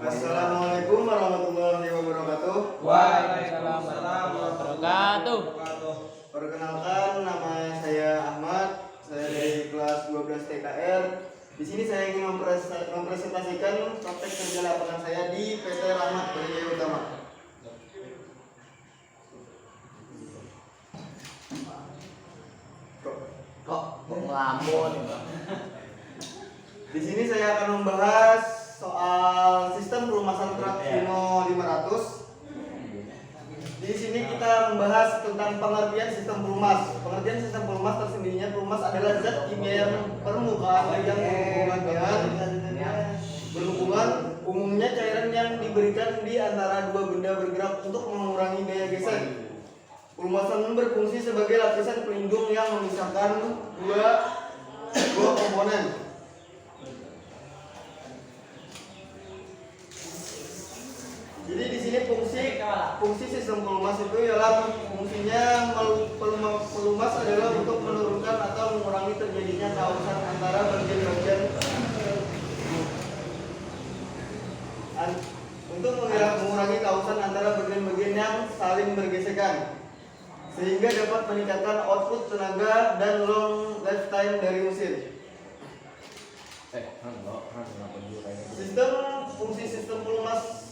Assalamualaikum warahmatullahi wabarakatuh. Waalaikumsalam warahmatullahi wabarakatuh. Perkenalkan, nama saya Ahmad. Saya dari kelas 12 TKR. Di sini saya ingin mempresentasikan praktek kerja lapangan saya di PT Rahmat Berjaya Utama. Kok ngelamun? Di sini saya akan membahas soal sistem pelumasan truk Vino 500. Di sini kita membahas tentang pengertian sistem pelumas. Pengertian sistem pelumas tersendirinya, pelumas adalah zat kimia permukaan yang berhubungan umumnya cairan yang diberikan di antara dua benda bergerak untuk mengurangi gaya geser. Pelumasan berfungsi sebagai lapisan pelindung yang memisahkan dua komponen. Jadi di sini fungsi sistem pelumas itu ialah fungsinya pelumas adalah untuk menurunkan atau mengurangi terjadinya kausan antara bagian-bagian mengurangi kausan antara bagian-bagian yang saling bergesekan sehingga dapat meningkatkan output tenaga dan long lifetime dari mesin. Fungsi sistem pelumas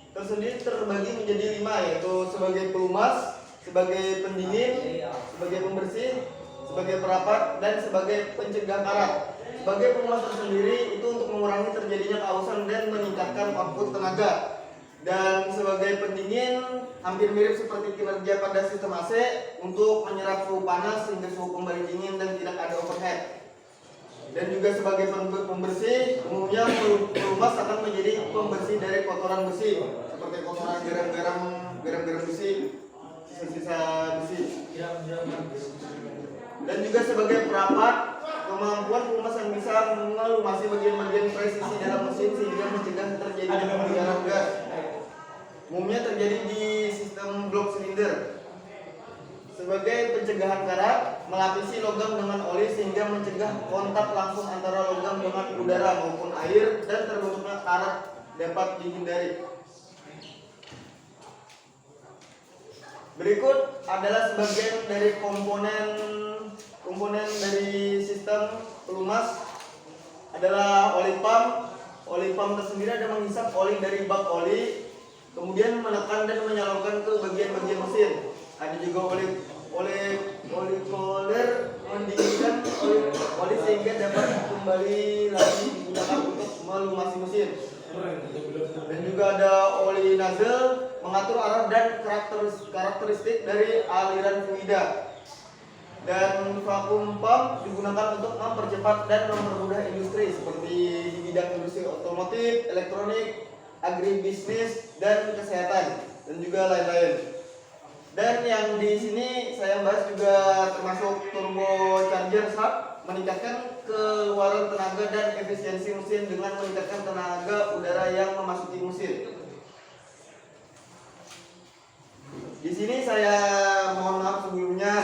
tersendiri terbagi menjadi 5, yaitu sebagai pelumas, sebagai pendingin, sebagai pembersih, sebagai perapat, dan sebagai pencegah karat. Sebagai pelumas tersendiri itu untuk mengurangi terjadinya kausan dan meningkatkan output tenaga. Dan sebagai pendingin hampir mirip seperti kinerja pada sistem AC untuk menyerap suhu panas sehingga suhu kembali dingin dan tidak ada overhead. Dan juga sebagai pembersih, umumnya pelumas akan menjadi pembersih dari kotoran besi seperti kotoran garam-garam besi, sisa-sisa besi. Dan juga sebagai perapat, kemampuan pelumas yang bisa melumasi bagian-bagian presisi dalam mesin sehingga mencegah terjadinya pembiaran gas. Umumnya terjadi di sistem blok silinder. Sebagai pencegahan karat, melapisi logam dengan oli sehingga mencegah kontak langsung antara logam dengan udara maupun air dan terbentuknya karat dapat dihindari. Berikut adalah sebagian dari komponen dari sistem pelumas adalah oli pump. Oli pump tersendiri ada menghisap oli dari bak oli, kemudian menekan dan menyalurkan ke bagian-bagian mesin. Ada juga oli cooler mendinginkan oli sehingga dapat kembali lagi digunakan untuk melumasi mesin. Dan juga ada oli nozzle mengatur arah dan karakteristik dari aliran fluida. Dan vacuum pump digunakan untuk mempercepat dan mempermudah industri seperti di bidang industri otomotif, elektronik, agribisnis, dan kesehatan, dan juga lain-lain. Dan yang di sini saya bahas juga termasuk turbo charger shaft, meningkatkan keluaran tenaga dan efisiensi mesin dengan meningkatkan tenaga udara yang memasuki mesin. Di sini saya mohon maaf sebelumnya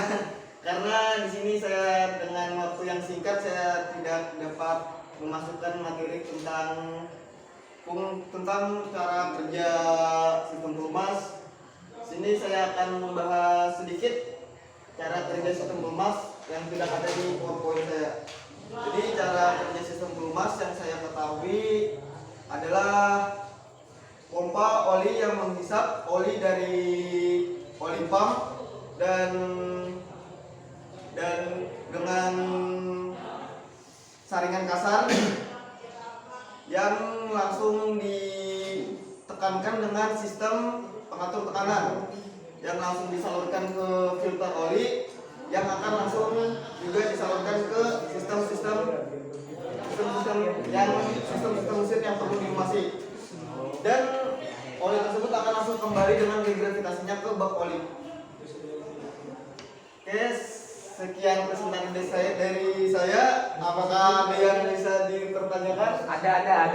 karena di sini saya dengan waktu yang singkat saya tidak dapat memasukkan materi tentang cara kerja sistem pelumas. Sini saya akan membahas sedikit cara kerja sistem pelumas yang tidak ada di PowerPoint saya. Jadi cara kerja sistem pelumas yang saya ketahui adalah pompa oli yang menghisap oli dari oli pump dan dengan saringan kasar yang langsung ditekankan dengan sistem pengatur tekanan yang langsung disalurkan ke filter oli yang akan langsung juga disalurkan ke sistem mesin yang perlu dilumasi, dan oli tersebut akan langsung kembali dengan regravitasinya ke bak oli. Oke, sekian presentasi dari saya. Apakah ada yang bisa dipertanyakan? Ada.